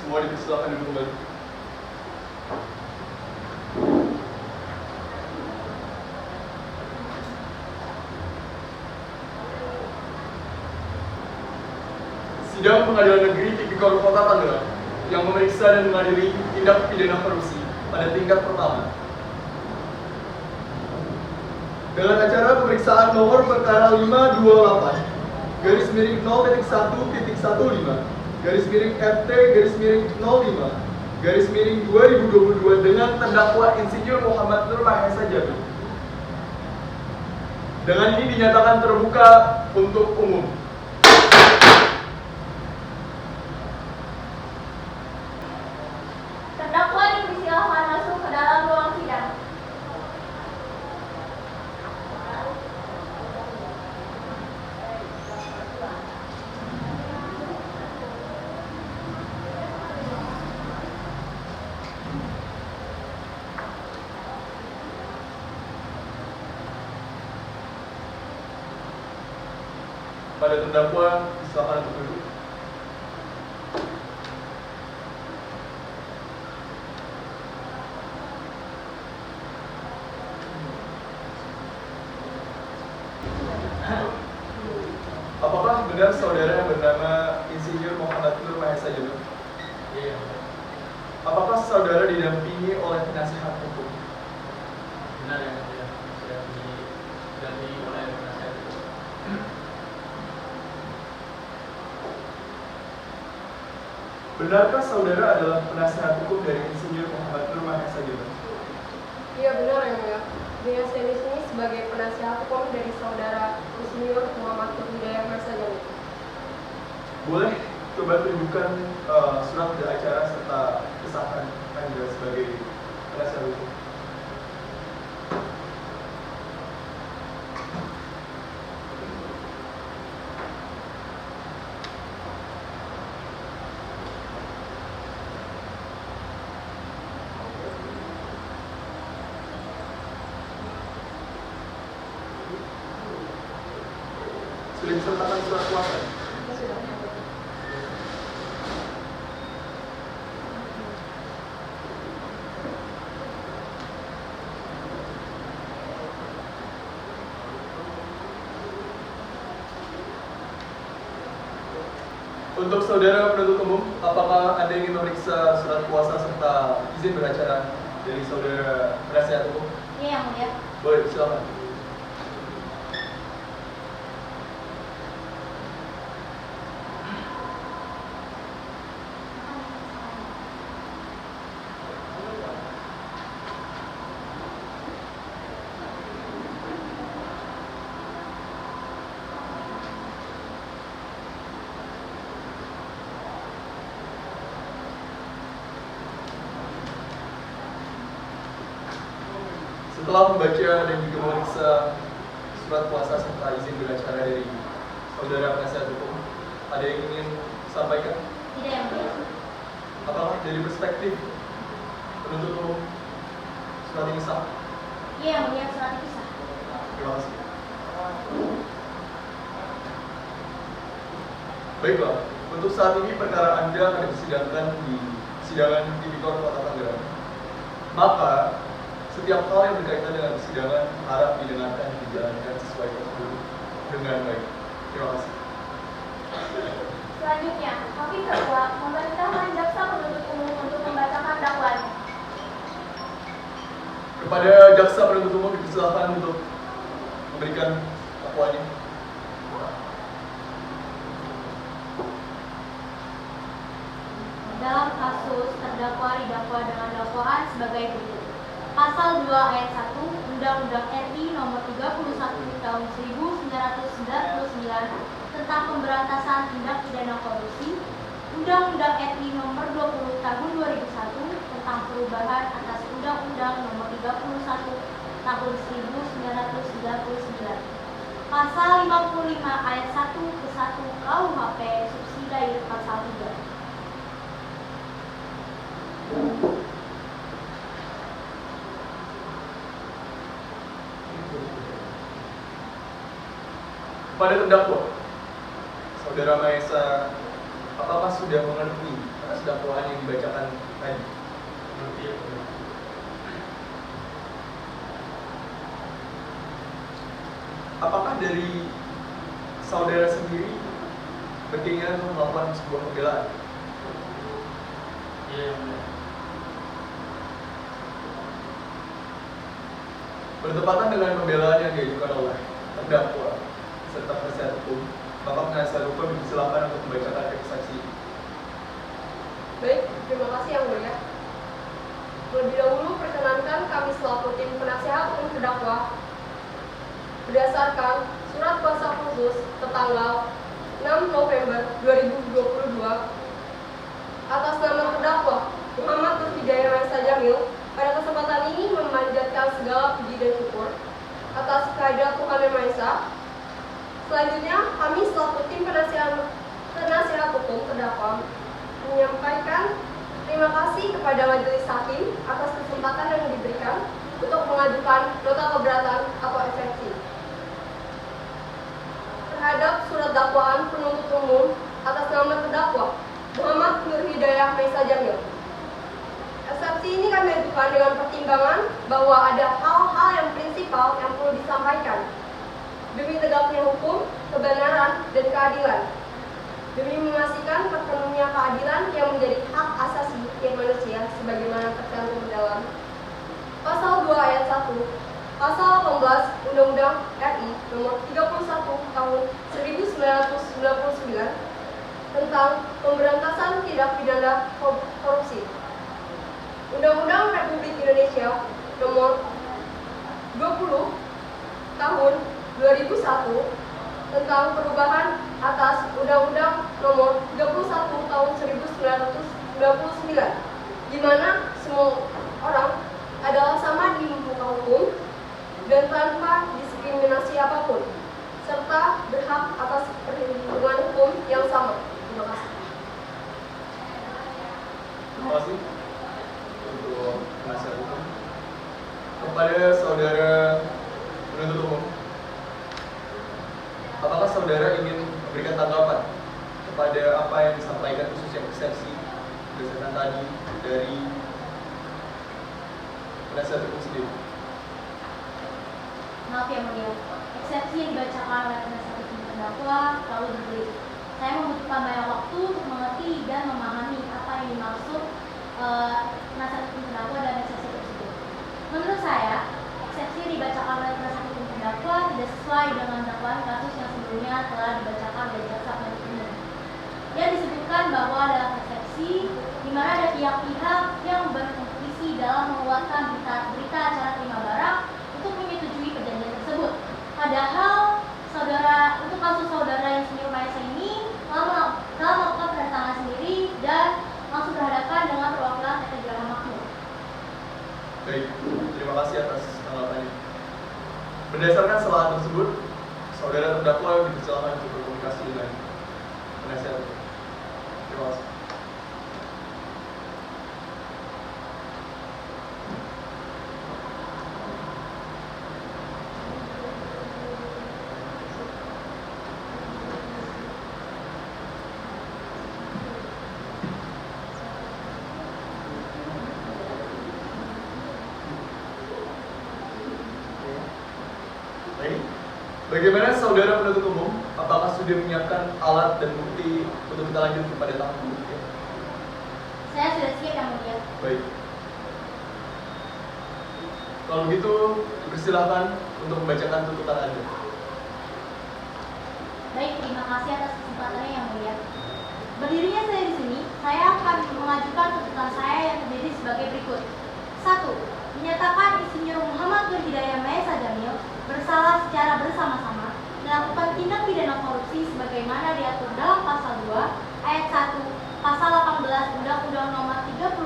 Semua dipersilakan duduk kembali. Sidang Pengadilan Negeri Tipikor Kota Tangerang yang memeriksa dan mengadili tindak pidana korupsi pada tingkat pertama. Dengan acara pemeriksaan nomor perkara 528 garis miring 0.1.15 garis miring FT garis miring 05 garis miring 2022 dengan terdakwa Insinyur Muhammad Nur Mahesa Jamil. Dengan ini dinyatakan terbuka untuk umum. Terdakwa dipersilahkan masuk ke dalam ruang sidang. Pada terdakwa, silakan untuk duduk. Apakah benar saudara yang bernama Insinyur Muhammad Nur Mahesa Jamil? Iya. Apakah saudara didampingi oleh penasihat hukum? Benar ya, saya didampingi oleh penasihat hukum. Benarkah saudara adalah penasihat hukum dari Insinyur Muhammad Nur Mahesa Jamil? Iya benar ya Mulia. Dengan saya di sini sebagai penasihat hukum dari saudara Insinyur Muhammad Nur Mahesa Jamil. Boleh coba tunjukkan surat acara serta kesaksian Anda sebagai penasihat hukum. Sudah disertakan surat kuasa? Untuk saudara penuntut umum, apakah Anda ingin memeriksa surat kuasa serta izin beracara dari saudara penasihat hukum? Iya, Yang Mulia. Boleh, silakan. Setelah membaca dan juga memeriksa surat kuasa serta izin beracara dari saudara penasihat hukum, ada yang ingin sampaikan? Tidak, Yang Mulia. Apakah dari perspektif penuntut umum surat ini sah? Iya, Yang Mulia, surat itu sah. Terima kasih. Baiklah, untuk saat ini perkara Anda akan disidangkan di persidangan Tipikor Kota Tangerang. Maka setiap hal yang berkaitan dengan persidangan harap didengarkan dan dijalankan sesuai prosedur dengan baik. Terima kasih. Selanjutnya, Hakim Terdakwa memerintahkan jaksa penuntut umum untuk membacakan dakwaan. Kepada jaksa penuntut umum dipersilakan untuk memberikan dakwaannya. Dalam kasus terdakwa didakwa dengan dakwaan sebagai berikut. Pasal 2 ayat 1 Undang-Undang RI Nomor 31 Tahun 1999 tentang pemberantasan tindak pidana korupsi, Undang-Undang RI Nomor 20 Tahun 2001 tentang perubahan atas Undang-Undang Nomor 31 Tahun 1999, Pasal 55 ayat 1 ke 1 KUHP subsidi pasal 3. Kepada terdakwa, Saudara Mahesa, apakah sudah mengerti atas dakwaan yang dibacakan tadi? Mengerti yang mulia. Apakah dari saudara sendiri berkeinginan untuk melakukan sebuah pembelaan? Iya yang mulia. Bertepatan dengan pembelaan yang diajukan oleh terdakwa serta penasihat hukum, maka penasihat hukum dipersilakan untuk membacakan kesaksi. Baik, terima kasih yang mulia. Terlebih dahulu perkenankan kami selaku tim penasihat hukum terdakwa berdasarkan surat kuasa khusus tertanggal 6 November 2022 atas nama terdakwa Muhammad Nur Hidayah Maesa Jamil, pada kesempatan ini memanjatkan segala puji dan syukur atas kehadirat Tuhan Yang Maha Esa. Selanjutnya, kami selaku tim penasihat hukum terdakwa menyampaikan terima kasih kepada majelis hakim atas kesempatan yang diberikan untuk mengajukan nota keberatan atau eksepsi terhadap surat dakwaan penuntut umum atas nama terdakwa Muhammad Nur Hidayah Maesa Jamil. Eksepsi ini kami ajukan dengan pertimbangan bahwa ada hal-hal yang prinsipal yang perlu disampaikan demi tegaknya hukum, kebenaran, dan keadilan, demi memastikan terpenuhnya keadilan yang menjadi hak asasi setiap manusia sebagaimana tercantum dalam Pasal 2 ayat 1, Pasal 18 Undang-Undang RI Nomor 31 Tahun 1999 tentang Pemberantasan Tindak Pidana Korupsi, Undang-Undang Republik Indonesia Nomor 20 Tahun 2001 tentang perubahan atas Undang-Undang Nomor 31 Tahun 1999, di mana semua orang adalah sama di muka hukum dan tanpa diskriminasi apapun, serta berhak atas perlindungan hukum yang sama. Terima kasih. Terima kasih untuk penasihat hukum. Kepada saudara penuntut umum, apakah saudara ingin memberikan tanggapan kepada apa yang disampaikan khususnya eksepsi berdasarkan tadi dari penasihat hukum sendiri? Maaf ya mulia, eksepsi yang dibacakan oleh penasihat hukum terdakwa terlalu berbelit. Saya membutuhkan banyak waktu untuk mengerti dan memahami apa yang dimaksud penasihat hukum terdakwa dan eksepsi tersebut. Menurut saya, eksepsi yang dibacakan oleh penasihat hukum terdakwa tidak sesuai dengan dakwaan kasus yang sebelumnya telah dibacakan oleh jaksa penuntut umum. Yang disebutkan bahwa dalam eksepsi, di mana ada pihak-pihak yang berkompetisi dalam mengeluarkan berita acara terima barang untuk menyetujui perjanjian tersebut. Padahal untuk kasus saudara yang senior Maesa ini telah melakukan pendatangan sendiri dan langsung berhadapan dengan perwakilan PT Geraha Makmur. Baik, terima kasih atas tanggapannya. Berdasarkan kesalahan tersebut, saudara terdakwa dipersilakan untuk berkomunikasi dengan penasihat hukum. Terima kasih. Baik, bagaimana saudara penuntut umum? Apakah sudah menyiapkan alat dan bukti untuk kita lanjut kepada tahap berikutnya? Saya sudah siap yang mulia. Baik. Kalau begitu, persilakan untuk membacakan tuntutan Anda. Baik, terima kasih atas kesempatannya yang mulia. Berdirinya saya di sini, saya akan mengajukan tuntutan saya yang terdiri sebagai berikut. 1. Menyatakan Insinyur Muhammad Nur Hidayah Maesa Jamil bersalah secara bersama-sama melakukan tindak pidana korupsi sebagaimana diatur dalam Pasal 2 Ayat 1 Pasal 18 Undang-Undang Nomor 31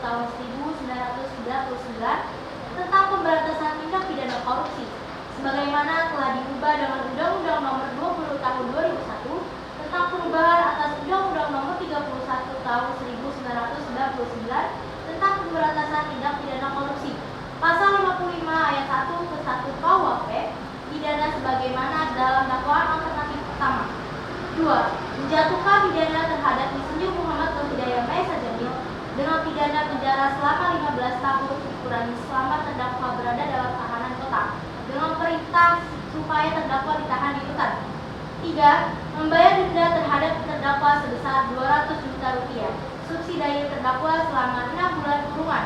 Tahun 1999 tentang pemberantasan tindak pidana korupsi sebagaimana telah diubah dengan Undang-Undang Nomor 20 Tahun 2001 tentang perubahan atas Undang-Undang Nomor 31 Tahun 1999 tentang pemberantasan tindak pidana korupsi. Pasal 55 ayat 1 ke 1 KUHP pidana sebagaimana dalam dakwaan alternatif pertama. 2. Menjatuhkan pidana terhadap Insinyur Muhammad Nur Hidayah Maesa dengan pidana penjara selama 15 tahun dikurangi selama terdakwa berada dalam tahanan kota dengan perintah supaya terdakwa ditahan di rutan. 3. Membayar denda terhadap terdakwa sebesar 200 juta rupiah. Subsidi terdakwa selama 6 bulan kurungan.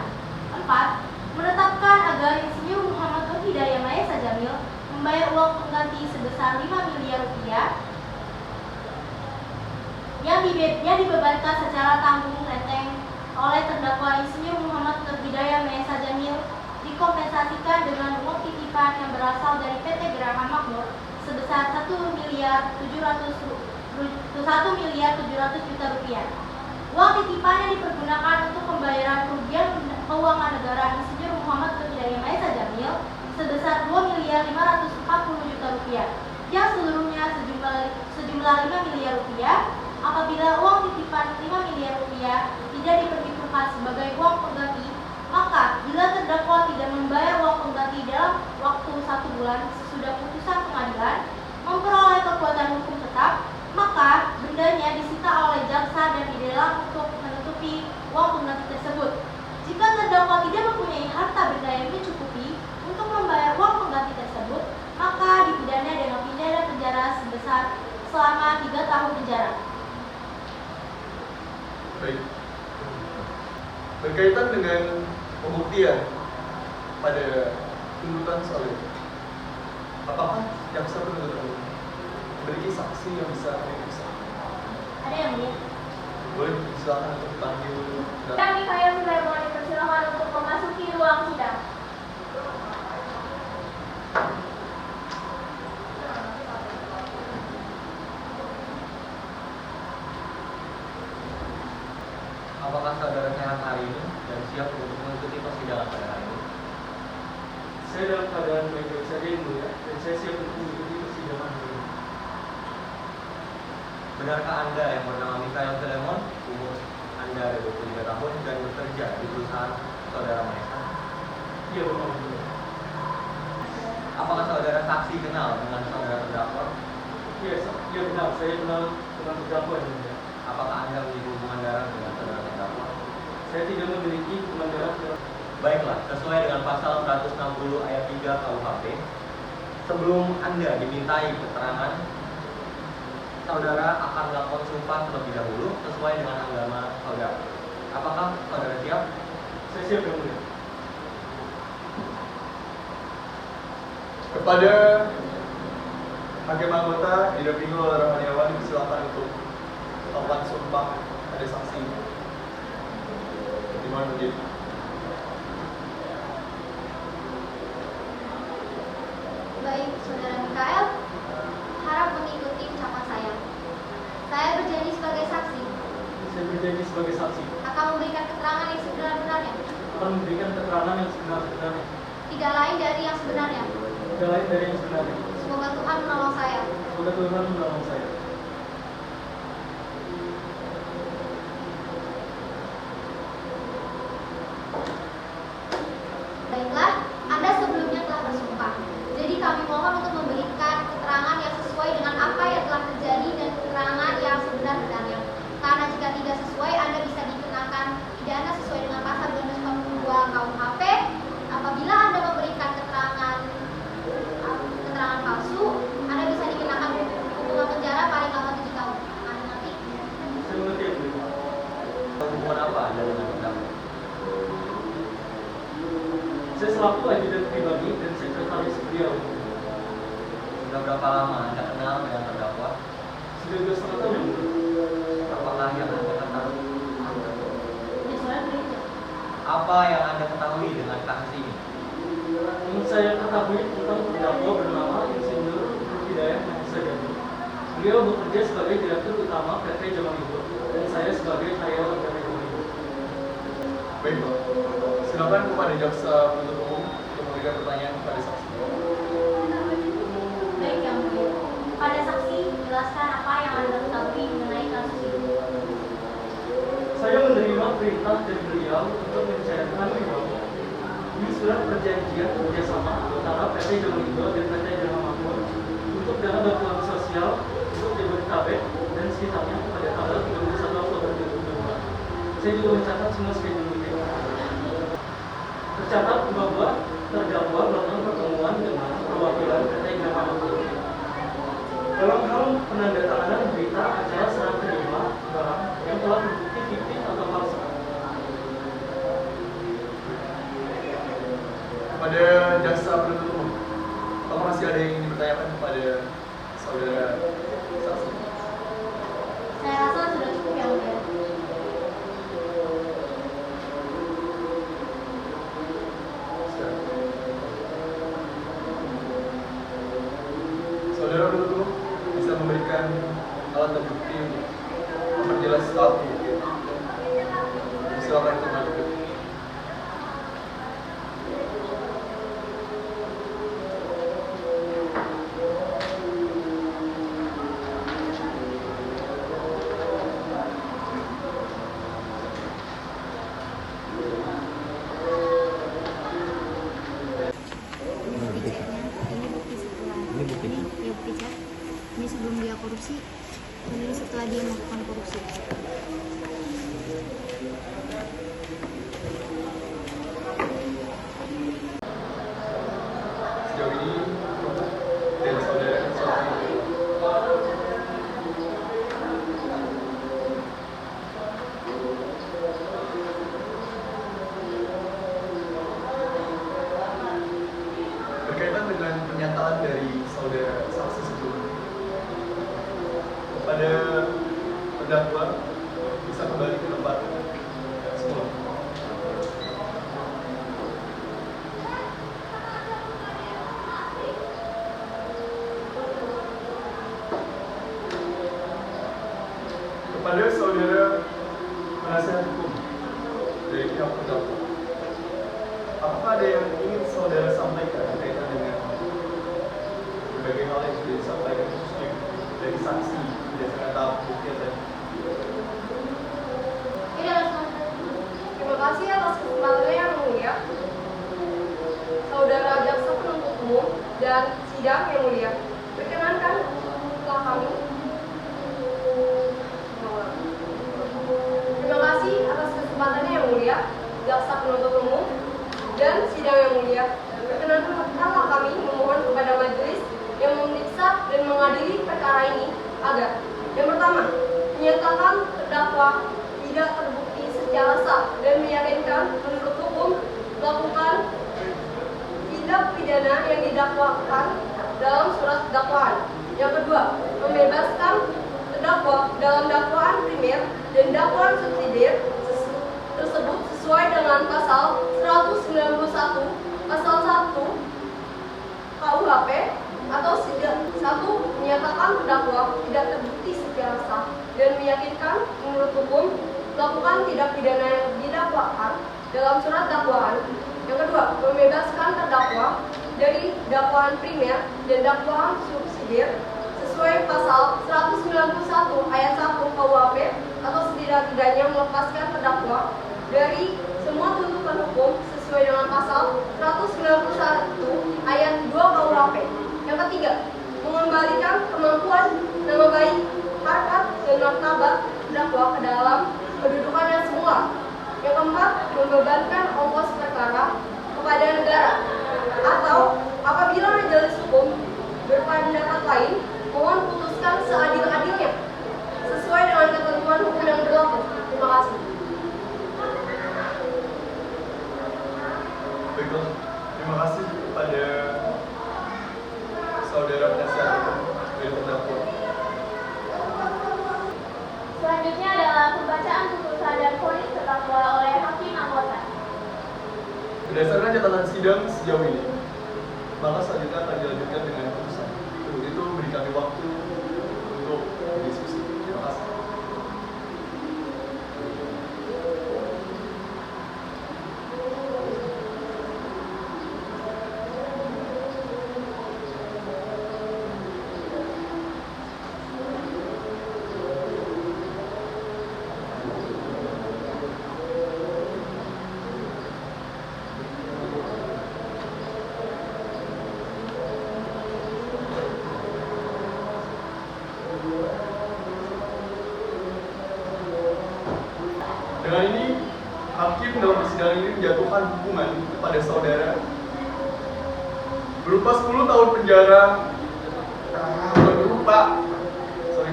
4. Menetapkan agar Insinyur Muhammad Nur Hidayah Maesa Jamil membayar uang pengganti sebesar 5 miliar rupiah yang dibebankan secara tanggung renteng oleh terdakwa Insinyur Muhammad Nur Hidayah Maesa Jamil dikompensasikan dengan uang titipan yang berasal dari PT Gerahan Makmur sebesar 1 miliar 700 juta rupiah. Uang titipan yang dipergunakan untuk pembayaran kerugian keuangan negara Insinyur Muhammad Nur Hidayah Maesa Jamil sebesar 2 miliar 540 juta rupiah yang seluruhnya sejumlah 5 miliar rupiah. Apabila uang titipan 5 miliar rupiah tidak diperhitungkan sebagai uang pengganti, maka bila terdakwa tidak membayar uang pengganti dalam waktu 1 bulan sesudah putusan pengadilan memperoleh kekuatan hukum tetap, maka bendanya disita oleh jaksa dan dilelang untuk menutupi uang pengganti tersebut. Jika terdakwa tidak mempunyai harta benda yang mencukupi untuk membayar uang pengganti tersebut, maka dipidana dengan pidana penjara sebesar selama 3 tahun penjara. Baik. Berkaitan dengan pembuktian pada tuntutan soal ini, apakah jaksa penuntut umum memiliki saksi yang bisa diperiksa? Ada yang lihat? Boleh silakan untuk dipanggil. Kami Kaya Sulaiman dipersilakan untuk memasuki ruang sidang. Apakah saudara sehat hari ini dan siap untuk mengikuti persidangan pada hari ini? Saya dalam keadaan baik-baik saja Ibu ya, dan saya siap untuk mengikuti persidangan hari ini. Benarkah Anda yang bernama Mikael Telemon, umur Anda ada 23 tahun dan bekerja di perusahaan saudara Maesa? Iya benar Ibu. Apakah saudara saksi kenal dengan saudara terdakwa? Iya benar, saya kenal dengan terdakwa Ibu ya. Apakah Anda memiliki hubungan darah dengan saudara terdakwa? Saya tidak memiliki hubungan darah dengan. Baiklah, sesuai dengan pasal 160 ayat 3 KUHP, sebelum Anda dimintai keterangan, saudara akan melakukan sumpah terlebih dahulu sesuai dengan agama saudara. Apakah saudara siap? Saya siap yang mulia. Kepada hakim anggota didampingi oleh Rahmaniawan dipersilakan untuk melakukan sumpah pada saksi. Dimohon berdiri. Baik, Saudara Mikael, harap mengikuti ucapan saya. Saya berjanji sebagai saksi Saya berjanji sebagai saksi akan memberikan keterangan yang sebenar-benarnya, akan memberikan keterangan yang sebenar-benarnya, tidak lain dari yang sebenarnya. tidak lain dari yang sebenarnya. Semoga Tuhan menolong saya. Semoga Tuhan menolong saya. Baiklah, Anda sebelumnya telah bersumpah. Jadi kami mohon untuk memberikan keterangan yang sesuai dengan apa yang telah terjadi dan keterangan yang sebenar-benarnya. Karena jika tidak sesuai, Anda bisa dikenakan pidana sesuai dengan pasal 242 KUHP. Apabila Anda memberikan keterangan palsu, Anda bisa dikenakan hukuman penjara paling lama 7 tahun. Anda nanti. Saya mengerti ya Bu. Hubungan apa Anda dengan terdakwa? Saya selaku ajudan pribadi dan sekretaris beliau. Sudah berapa lama Anda kenal dengan terdakwa? Sudah 2,5 tahun yang mulia. Apakah yang Anda ketahui? Ya, soalnya gereja. Apa yang Anda ketahui dengan kasus ini? Yang saya ketahui tentang terdakwa bernama Insinyur Nur Hidayah Maesa Jamil. Beliau bekerja sebagai direktur utama PT Jamalinggo dan saya sebagai karyawan PT Jamalinggo. Baik, Pak. Silakan kepada jaksa penuntut umum untuk memberikan pertanyaan kepada saksi. Baik, yang mulia. Pada saksi, jelaskan apa yang Anda ketahui mengenai kasus ini. Saya menerima perintah dari beliau untuk mencairkan uang. Ini surat perjanjian kerjasama antara PT Jamalinggo dan PT Geraha Makmur untuk dana bantuan sosial untuk Jabodetabek dan sekitarnya pada tanggal 31 Oktober 2022. Saya juga mencatat semua schedule meeting. Tercatat bahwa terdakwa melakukan pertemuan dengan perwakilan PT Geraha Makmur dalam hal penandatanganan berita acara serah terima barang yang telah terbukti fiktif atau palsu. Kepada jaksa penuntut umum, apakah masih ada yang ingin dipertanyakan kepada saudara saksi? Saya rasa sudah cukup yang mulia. Saudara penuntut umum bisa memberikan alat dan bukti untuk memperjelas hal bukti. Silakan untuk maju. Ini bukti cat. Ini sebelum dia korupsi, dan ini setelah dia melakukan korupsi. Sejauh ini dari saudara saksi berkaitan dengan pernyataan dari saudara saksi sebelumnya kepada terdakwa bisa kembali ke tempat semula. Kepada saudara penasihat hukum dari pihak terdakwa, apakah ada yang ingin saudara sampaikan berkaitan dengan berbagai hal yang sudah disampaikan khususnya dari saksi berdasarkan tahap bukti tadi? Ini adalah semua. Terima kasih atas kesempatannya yang mulia. Saudara jaksa penuntut umum dan sidang yang mulia, perkenankan telah kami. Terima kasih atas kesempatannya yang mulia, jaksa penuntut umum dan sidang yang mulia. Perkenankanlah kami memohon kepada majelis yang memeriksa dan mengadili perkara ini agar yang pertama, menyatakan terdakwa tidak terbukti secara sah dan meyakinkan menurut hukum melakukan tindak pidana yang didakwakan dalam surat dakwaan. Yang kedua, membebaskan terdakwa dalam dakwaan primer dan dakwaan subsidiar tersebut sesuai dengan pasal 191 pasal 1 KUHP atau satu menyatakan terdakwa tidak terbukti secara sah dan meyakinkan menurut hukum melakukan tindak pidana yang didakwakan dalam surat dakwaan. Yang kedua, membebaskan terdakwa dari dakwaan primer dan dakwaan subsidiar sesuai pasal 191 ayat 1 KUHP atau setidak-tidaknya melepaskan terdakwa dari semua tuntutan hukum sesuai dengan pasal 191 ayat 2 KUHP. Yang ketiga, mengembalikan kemampuan nama baik, harkat, dan martabat terdakwa ke dalam kedudukannya semula. Yang keempat, membebankan ongkos perkara kepada negara. Atau apabila majelis hukum berpendapat lain, mohon putuskan seadil-adilnya sesuai dengan ketentuan hukum yang berlaku. Terima kasih. Baiklah, terima kasih kepada saudara penasihat hukum dari terdakwa. Selanjutnya adalah pembacaan putusan dan vonis terdakwa oleh hakim anggota. Berdasarkan catatan sidang sejauh ini, maka selanjutnya akan dilanjutkan dengan putusan. Untuk itu beri kami waktu untuk diskusi. Terima kasih. persidangan ini menjatuhkan hukuman kepada saudara berupa 10 tahun penjara. Berupa sorry.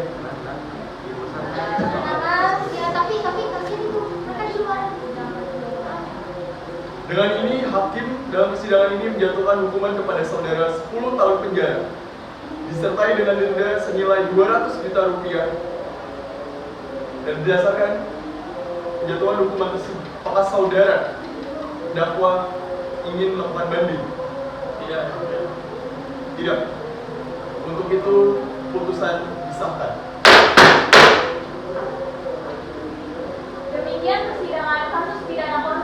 Ya tapi kasihan itu mereka di luar. Dengan ini, hakim dalam persidangan ini menjatuhkan hukuman kepada saudara 10 tahun penjara, disertai dengan denda senilai 200 juta rupiah. Dan berdasarkan penjatuhan hukuman tersebut, apakah saudara dakwa ingin melakukan banding? Tidak. Tidak. Untuk itu, putusan disahkan. Demikian persidangan kasus pidana korupsi